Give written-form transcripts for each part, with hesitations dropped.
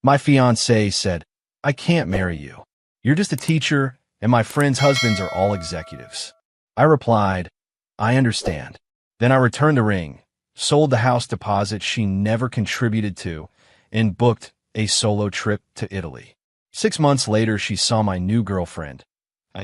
My fiancée said, "I can't marry you. You're just a teacher, and my friends' husbands are all executives." I replied, "I understand." Then I returned the ring, sold the house deposit she never contributed to, and booked a solo trip to Italy. 6 months later, she saw my new girlfriend,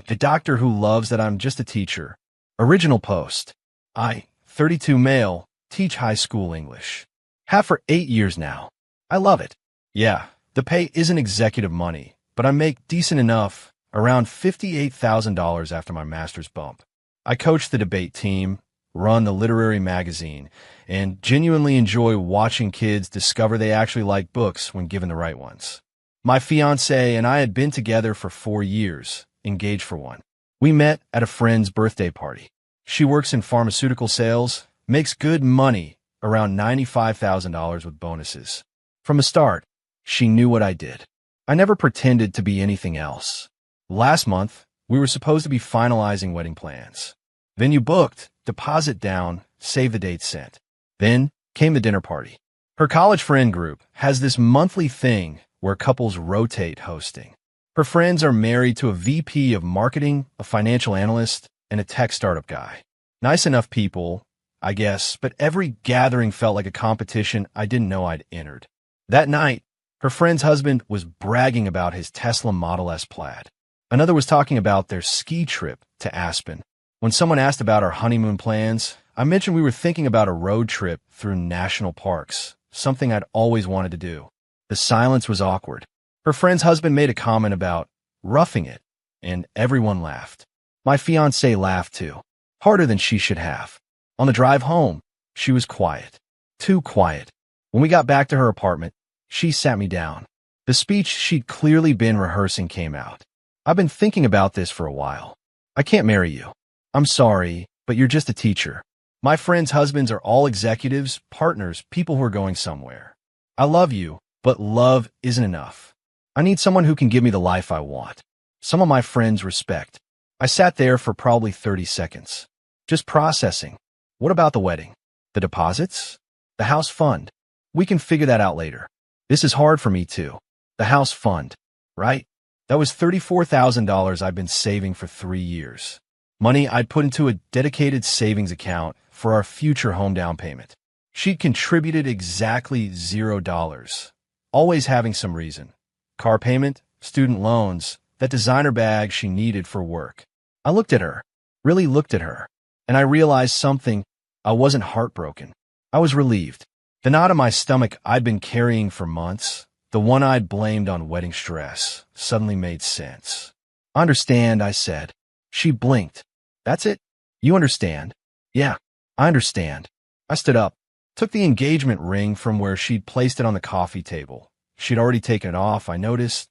the doctor who loves that I'm just a teacher. Original post. I, 32 male, teach high school English. Have for 8 years now. I love it. Yeah, the pay isn't executive money, but I make decent enough, around $58,000 after my master's bump. I coach the debate team, run the literary magazine, and genuinely enjoy watching kids discover they actually like books when given the right ones. My fiancée and I had been together for 4 years, engaged for one. We met at a friend's birthday party. She works in pharmaceutical sales, makes good money, around $95,000 with bonuses. From the start, she knew what I did. I never pretended to be anything else. Last month, we were supposed to be finalizing wedding plans. Venue booked, deposit down, save the date sent. Then came the dinner party. Her college friend group has this monthly thing where couples rotate hosting. Her friends are married to a VP of marketing, a financial analyst, and a tech startup guy. Nice enough people, I guess, but every gathering felt like a competition I didn't know I'd entered. That night, her friend's husband was bragging about his Tesla Model S Plaid. Another was talking about their ski trip to Aspen. When someone asked about our honeymoon plans, I mentioned we were thinking about a road trip through national parks, something I'd always wanted to do. The silence was awkward. Her friend's husband made a comment about roughing it, and everyone laughed. My fiancée laughed too, harder than she should have. On the drive home, she was quiet. Too quiet. When we got back to her apartment, she sat me down. The speech she'd clearly been rehearsing came out. "I've been thinking about this for a while. I can't marry you. I'm sorry, but you're just a teacher. My friends' husbands are all executives, partners, people who are going somewhere. I love you, but love isn't enough. I need someone who can give me the life I want. Some of my friends respect." I sat there for probably 30 seconds, just processing. What about the wedding? The deposits? The house fund? We can figure that out later. This is hard for me too. The house fund, right? That was $34,000 I'd been saving for 3 years. Money I'd put into a dedicated savings account for our future home down payment. She'd contributed exactly $0, always having some reason. Car payment, student loans, that designer bag she needed for work. I looked at her, really looked at her, and I realized something. I wasn't heartbroken. I was relieved. The knot in my stomach I'd been carrying for months, the one I'd blamed on wedding stress, suddenly made sense. "I understand," I said. She blinked. "That's it? You understand?" "Yeah, I understand." I stood up, took the engagement ring from where she'd placed it on the coffee table. She'd already taken it off, I noticed.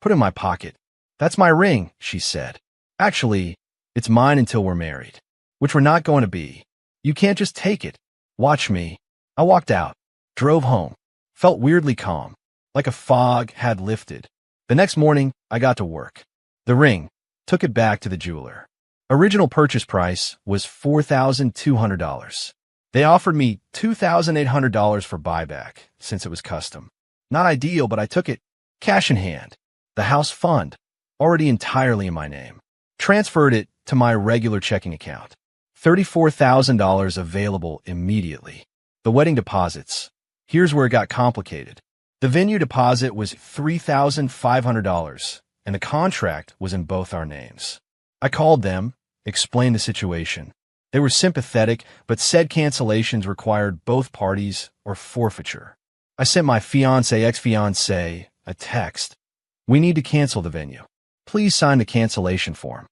"Put it in my pocket." "That's my ring," she said. "Actually, it's mine until we're married, which we're not going to be. You can't just take it. Watch me." I walked out, drove home, felt weirdly calm, like a fog had lifted. The next morning, I got to work. The ring, took it back to the jeweler. Original purchase price was $4,200. They offered me $2,800 for buyback, since it was custom. Not ideal, but I took it, cash in hand. The house fund, already entirely in my name. Transferred it to my regular checking account. $34,000 available immediately. The wedding deposits. Here's where it got complicated. The venue deposit was $3,500, and the contract was in both our names. I called them, explained the situation. They were sympathetic, but said cancellations required both parties or forfeiture. I sent my ex-fiancée, a text. "We need to cancel the venue. Please sign the cancellation form."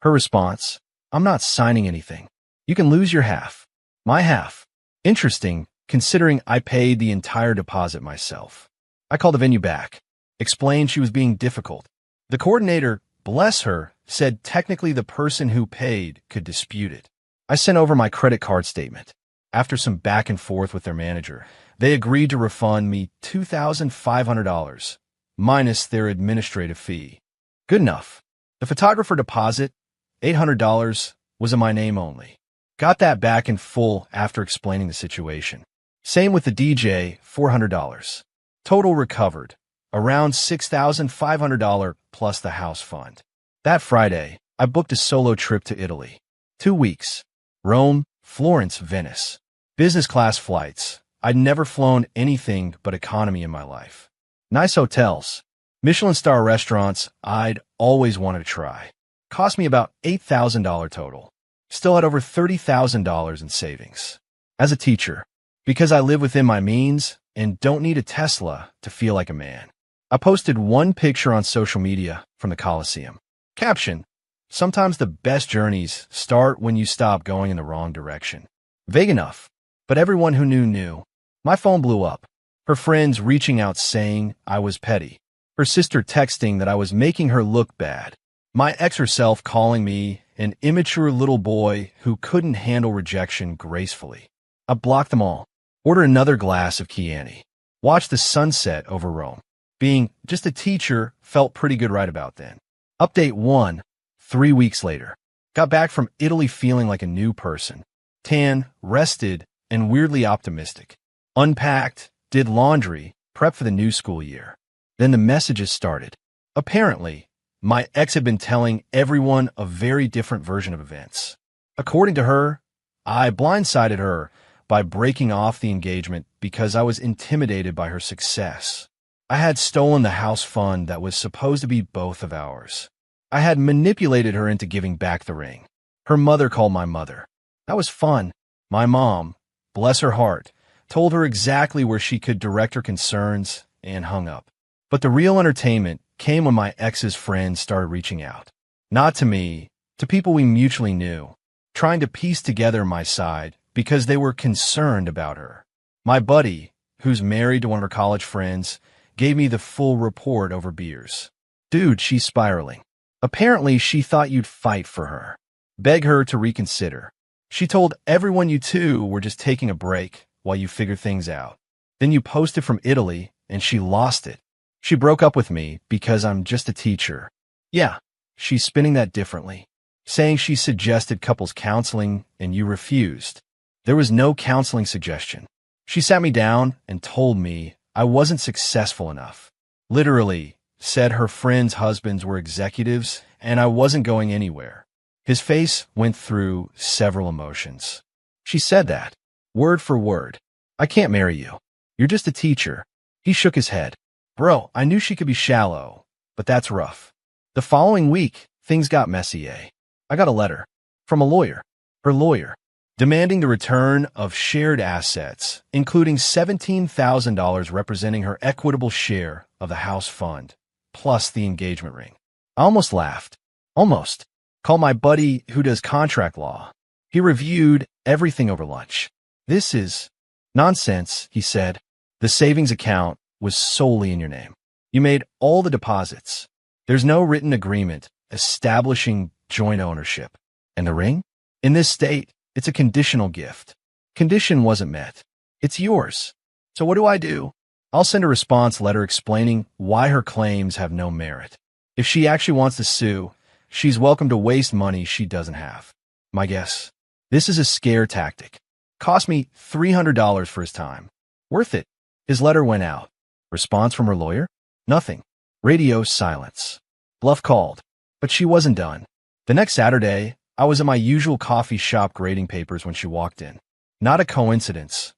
Her response, "I'm not signing anything. You can lose your half." My half. Interesting, considering I paid the entire deposit myself. I called the venue back, explained she was being difficult. The coordinator, bless her, said technically the person who paid could dispute it. I sent over my credit card statement. After some back and forth with their manager, they agreed to refund me $2,500, minus their administrative fee. Good enough. The photographer deposit, $800, was in my name only. Got that back in full after explaining the situation. Same with the DJ, $400. Total recovered, around $6,500 plus the house fund. That Friday, I booked a solo trip to Italy. 2 weeks. Rome, Florence, Venice. Business class flights. I'd never flown anything but economy in my life. Nice hotels. Michelin star restaurants I'd always wanted to try. Cost me about $8,000 total. Still had over $30,000 in savings. As a teacher, because I live within my means and don't need a Tesla to feel like a man, I posted one picture on social media from the Colosseum. Caption: sometimes the best journeys start when you stop going in the wrong direction. Vague enough, but everyone who knew. My phone blew up. Her friends reaching out saying I was petty. Her sister texting that I was making her look bad. My ex herself calling me an immature little boy who couldn't handle rejection gracefully. I blocked them all. Order another glass of Chianti. Watch the sunset over Rome. Being just a teacher felt pretty good right about then. Update 1. 3 weeks later. Got back from Italy feeling like a new person. Tan, rested, and weirdly optimistic. Unpacked, did laundry, prepped for the new school year. Then the messages started. Apparently, my ex had been telling everyone a very different version of events. According to her, I blindsided her by breaking off the engagement because I was intimidated by her success. I had stolen the house fund that was supposed to be both of ours. I had manipulated her into giving back the ring. Her mother called my mother. That was fun. My mom, bless her heart, told her exactly where she could direct her concerns and hung up. But the real entertainment came when my ex's friends started reaching out. Not to me, to people we mutually knew, trying to piece together my side because they were concerned about her. My buddy, who's married to one of her college friends, gave me the full report over beers. Dude, she's spiraling. Apparently, she thought you'd fight for her. Beg her to reconsider. She told everyone you two were just taking a break while you figured things out. Then you posted from Italy, and she lost it. She broke up with me because I'm just a teacher. Yeah, she's spinning that differently, saying she suggested couples counseling and you refused. There was no counseling suggestion. She sat me down and told me I wasn't successful enough. Literally, said her friends' husbands were executives and I wasn't going anywhere. His face went through several emotions. She said that, word for word. I can't marry you. You're just a teacher. He shook his head. Bro, I knew she could be shallow, but that's rough. The following week, things got messy, I got a letter from a lawyer, her lawyer, demanding the return of shared assets, including $17,000 representing her equitable share of the house fund, plus the engagement ring. I almost laughed. Almost. Called my buddy who does contract law. He reviewed everything over lunch. This is nonsense, he said. The savings account was solely in your name. You made all the deposits. There's no written agreement establishing joint ownership. And the ring? In this state, it's a conditional gift. Condition wasn't met. It's yours. So what do? I'll send a response letter explaining why her claims have no merit. If she actually wants to sue, she's welcome to waste money she doesn't have. My guess. This is a scare tactic. Cost me $300 for his time. Worth it. His letter went out. Response from her lawyer? Nothing. Radio silence. Bluff called. But she wasn't done. The next Saturday, I was in my usual coffee shop grading papers when she walked in. Not a coincidence.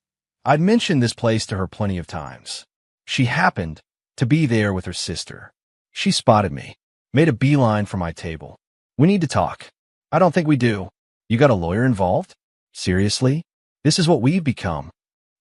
I'd mentioned this place to her plenty of times. She happened to be there with her sister. She spotted me, made a beeline for my table. We need to talk. I don't think we do. You got a lawyer involved? Seriously? This is what we've become.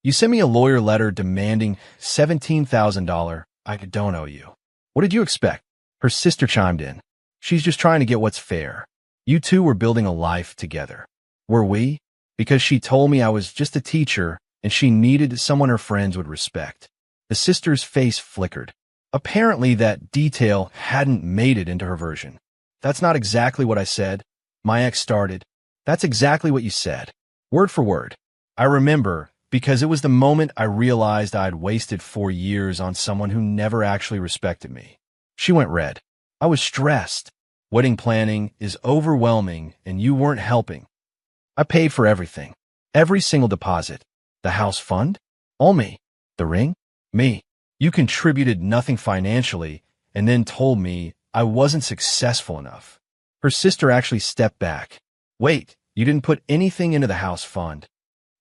You sent me a lawyer letter demanding $17,000 I don't owe you. What did you expect? Her sister chimed in. She's just trying to get what's fair. You two were building a life together. Were we? Because she told me I was just a teacher and she needed someone her friends would respect. The sister's face flickered. Apparently that detail hadn't made it into her version. That's not exactly what I said. My ex started. That's exactly what you said. Word for word. I remember because it was the moment I realized I'd wasted 4 years on someone who never actually respected me. She went red. I was stressed. Wedding planning is overwhelming and you weren't helping. I paid for everything. Every single deposit. The house fund? All me. The ring? Me. You contributed nothing financially and then told me I wasn't successful enough. Her sister actually stepped back. Wait, you didn't put anything into the house fund.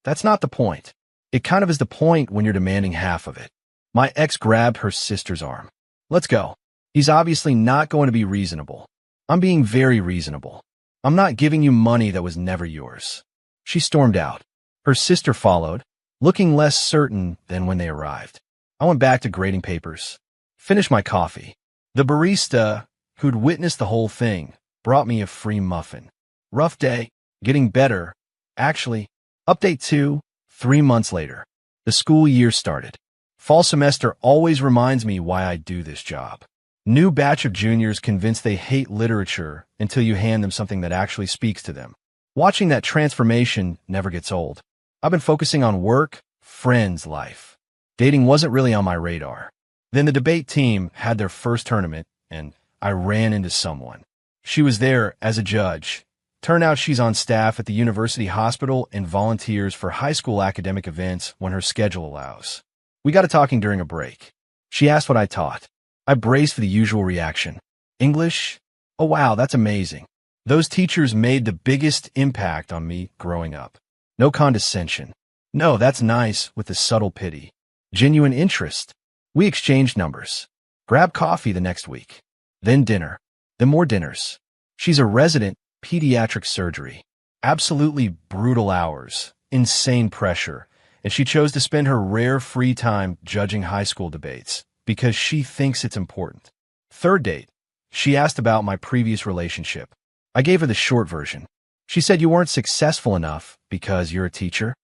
That's not the point. It kind of is the point when you're demanding half of it. My ex grabbed her sister's arm. Let's go. He's obviously not going to be reasonable. I'm being very reasonable. I'm not giving you money that was never yours. She stormed out. Her sister followed, looking less certain than when they arrived. I went back to grading papers. Finished my coffee. The barista, who'd witnessed the whole thing, brought me a free muffin. Rough day. Getting better. Actually, update 2, 3 months later. The school year started. Fall semester always reminds me why I do this job. New batch of juniors convinced they hate literature until you hand them something that actually speaks to them. Watching that transformation never gets old. I've been focusing on work, friends, life. Dating wasn't really on my radar. Then the debate team had their first tournament, and I ran into someone. She was there as a judge. Turned out she's on staff at the university hospital and volunteers for high school academic events when her schedule allows. We got to talking during a break. She asked what I taught. I braced for the usual reaction. English? Oh wow, that's amazing. Those teachers made the biggest impact on me growing up. No condescension. No, that's nice with the subtle pity. Genuine interest. We exchanged numbers. Grabbed coffee the next week. Then dinner. Then more dinners. She's a resident pediatric surgery. Absolutely brutal hours. Insane pressure. And she chose to spend her rare free time judging high school debates because she thinks it's important. Third date. She asked about my previous relationship. I gave her the short version. She said you weren't successful enough because you're a teacher?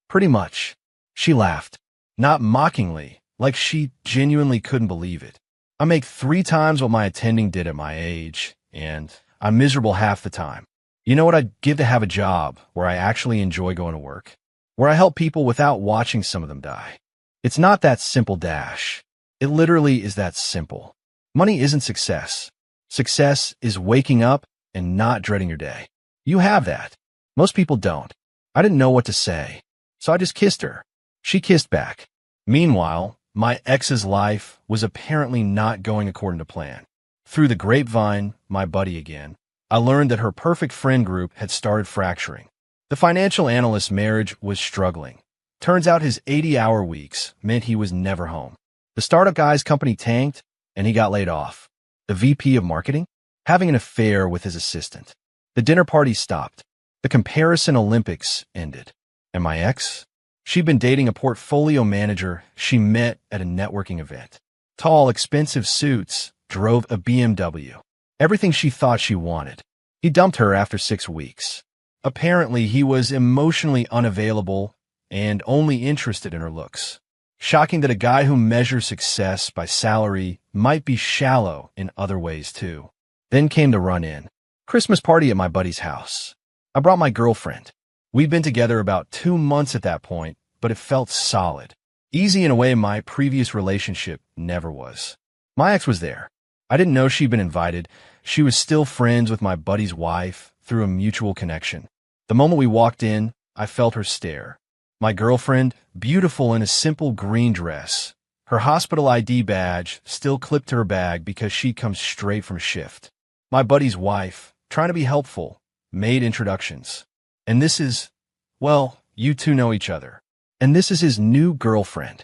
Pretty much. She laughed. Not mockingly, like she genuinely couldn't believe it. I make 3 times what my attending did at my age, and I'm miserable half the time. You know what I'd give to have a job where I actually enjoy going to work? Where I help people without watching some of them die. It's not that simple, Dash. It literally is that simple. Money isn't success. Success is waking up and not dreading your day. You have that. Most people don't. I didn't know what to say, so I just kissed her. She kissed back. Meanwhile, my ex's life was apparently not going according to plan. Through the grapevine, my buddy again, I learned that her perfect friend group had started fracturing. The financial analyst's marriage was struggling. Turns out his 80-hour weeks meant he was never home. The startup guy's company tanked, and he got laid off. The VP of marketing? Having an affair with his assistant. The dinner party stopped. The comparison Olympics ended. And my ex? She'd been dating a portfolio manager she met at a networking event. Tall, expensive suits, drove a BMW. Everything she thought she wanted. He dumped her after 6 weeks. Apparently, he was emotionally unavailable and only interested in her looks. Shocking that a guy who measures success by salary might be shallow in other ways, too. Then came the run-in. Christmas party at my buddy's house. I brought my girlfriend. We'd been together about 2 months at that point, but it felt solid. Easy in a way my previous relationship never was. My ex was there. I didn't know she'd been invited. She was still friends with my buddy's wife through a mutual connection. The moment we walked in, I felt her stare. My girlfriend, beautiful in a simple green dress. Her hospital ID badge still clipped to her bag because she comes straight from shift. My buddy's wife, trying to be helpful, made introductions. And this is, well, you two know each other. And this is his new girlfriend.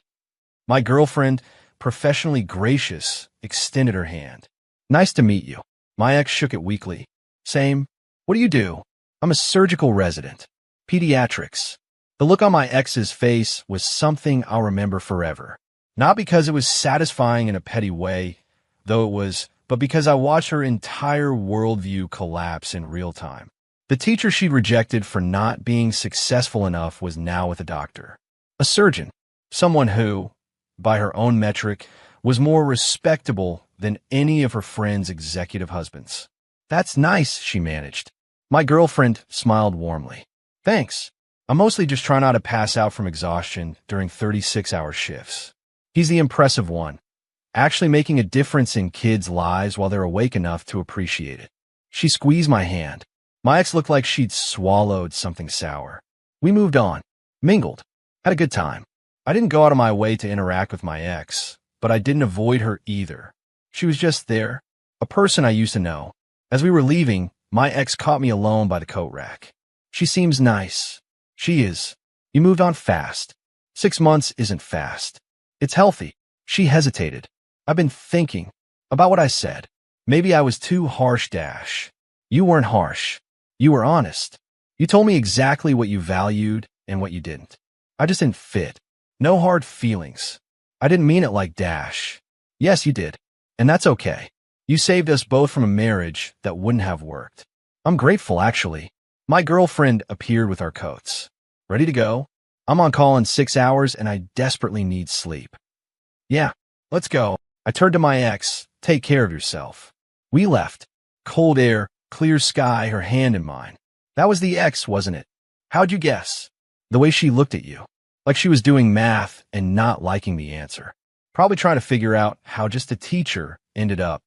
My girlfriend, professionally gracious, extended her hand. Nice to meet you. My ex shook it weakly. Same. What do you do? I'm a surgical resident. Pediatrics. The look on my ex's face was something I'll remember forever. Not because it was satisfying in a petty way, though it was, but because I watched her entire worldview collapse in real time. The teacher she'd rejected for not being successful enough was now with a doctor. A surgeon. Someone who, by her own metric, was more respectable than any of her friends' executive husbands. That's nice, she managed. My girlfriend smiled warmly. Thanks. I'm mostly just trying not to pass out from exhaustion during 36-hour shifts. He's the impressive one, actually making a difference in kids' lives while they're awake enough to appreciate it. She squeezed my hand. My ex looked like she'd swallowed something sour. We moved on, mingled, had a good time. I didn't go out of my way to interact with my ex, but I didn't avoid her either. She was just there, a person I used to know. As we were leaving, my ex caught me alone by the coat rack. She seems nice. She is. You moved on fast. 6 months isn't fast. It's healthy. She hesitated. I've been thinking about what I said. Maybe I was too harsh. You weren't harsh. You were honest. You told me exactly what you valued and what you didn't. I just didn't fit. No hard feelings. I didn't mean it like dash. Yes, you did. And that's okay. You saved us both from a marriage that wouldn't have worked. I'm grateful, actually. My girlfriend appeared with our coats. Ready to go? I'm on call in 6 hours and I desperately need sleep. Yeah, let's go. I turned to my ex. Take care of yourself. We left. Cold air, clear sky, her hand in mine. That was the ex, wasn't it? How'd you guess? The way she looked at you. Like she was doing math and not liking the answer. Probably trying to figure out how just a teacher ended up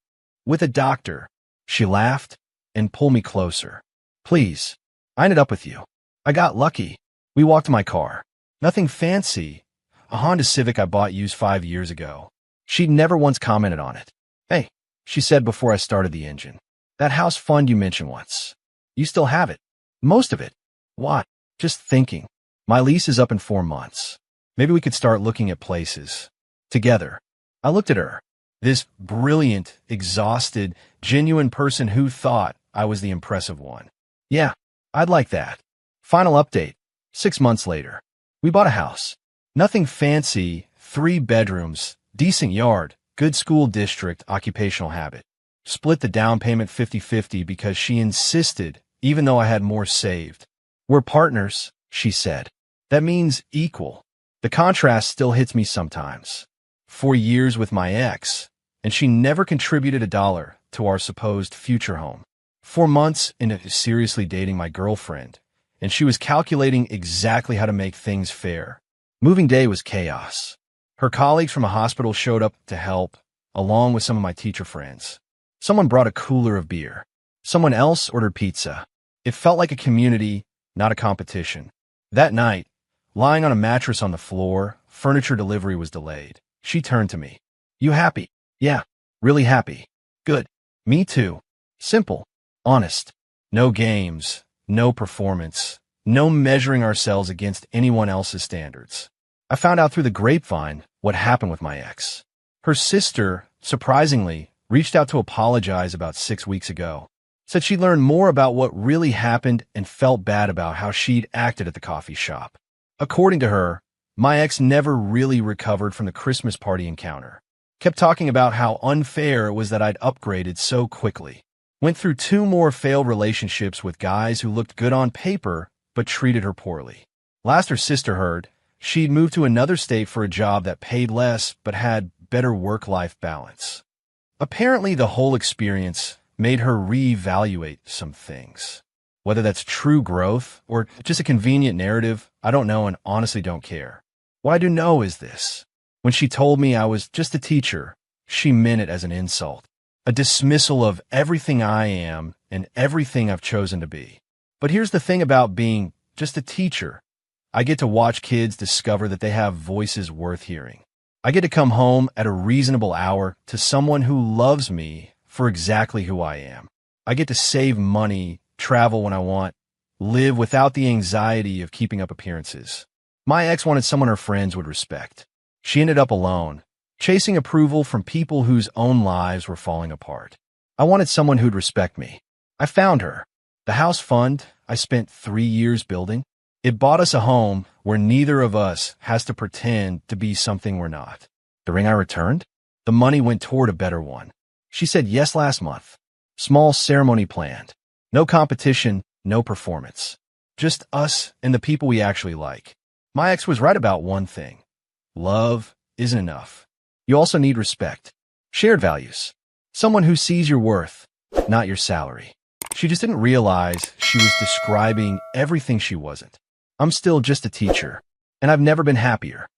with a doctor. She laughed and pulled me closer. Please, I ended up with you. I got lucky. We walked to my car. Nothing fancy. A Honda Civic I bought used 5 years ago. She'd never once commented on it. Hey, she said before I started the engine. That house fund you mentioned once. You still have it. Most of it. What? Just thinking. My lease is up in 4 months. Maybe we could start looking at places. Together. I looked at her. This brilliant, exhausted, genuine person who thought I was the impressive one. Yeah, I'd like that. Final update. 6 months later. We bought a house. Nothing fancy, 3 bedrooms, decent yard, good school district, occupational habit. Split the down payment 50-50 because she insisted, even though I had more saved. We're partners, she said. That means equal. The contrast still hits me sometimes. 4 years with my ex, and she never contributed $1 to our supposed future home. 4 months into seriously dating my girlfriend, and she was calculating exactly how to make things fair. Moving day was chaos. Her colleagues from a hospital showed up to help, along with some of my teacher friends. Someone brought a cooler of beer. Someone else ordered pizza. It felt like a community, not a competition. That night, lying on a mattress on the floor, furniture delivery was delayed. She turned to me. You happy? Yeah, really happy. Good. Me too. Simple. Honest. No games. No performance. No measuring ourselves against anyone else's standards. I found out through the grapevine what happened with my ex. Her sister, surprisingly, reached out to apologize about 6 weeks ago. Said she learned more about what really happened and felt bad about how she'd acted at the coffee shop. According to her, my ex never really recovered from the Christmas party encounter. Kept talking about how unfair it was that I'd upgraded so quickly. Went through 2 more failed relationships with guys who looked good on paper but treated her poorly. Last her sister heard, she'd moved to another state for a job that paid less but had better work-life balance. Apparently, the whole experience made her reevaluate some things. Whether that's true growth or just a convenient narrative, I don't know and honestly don't care. What I do know is this. When she told me I was just a teacher, she meant it as an insult. A dismissal of everything I am and everything I've chosen to be. But here's the thing about being just a teacher. I get to watch kids discover that they have voices worth hearing. I get to come home at a reasonable hour to someone who loves me for exactly who I am. I get to save money, travel when I want, live without the anxiety of keeping up appearances. My ex wanted someone her friends would respect. She ended up alone, chasing approval from people whose own lives were falling apart. I wanted someone who'd respect me. I found her. The house fund I spent 3 years building, it bought us a home where neither of us has to pretend to be something we're not. The ring I returned? The money went toward a better one. She said yes last month. Small ceremony planned. No competition, no performance. Just us and the people we actually like. My ex was right about one thing. Love isn't enough. You also need respect. Shared values. Someone who sees your worth, not your salary. She just didn't realize she was describing everything she wasn't. I'm still just a teacher, and I've never been happier.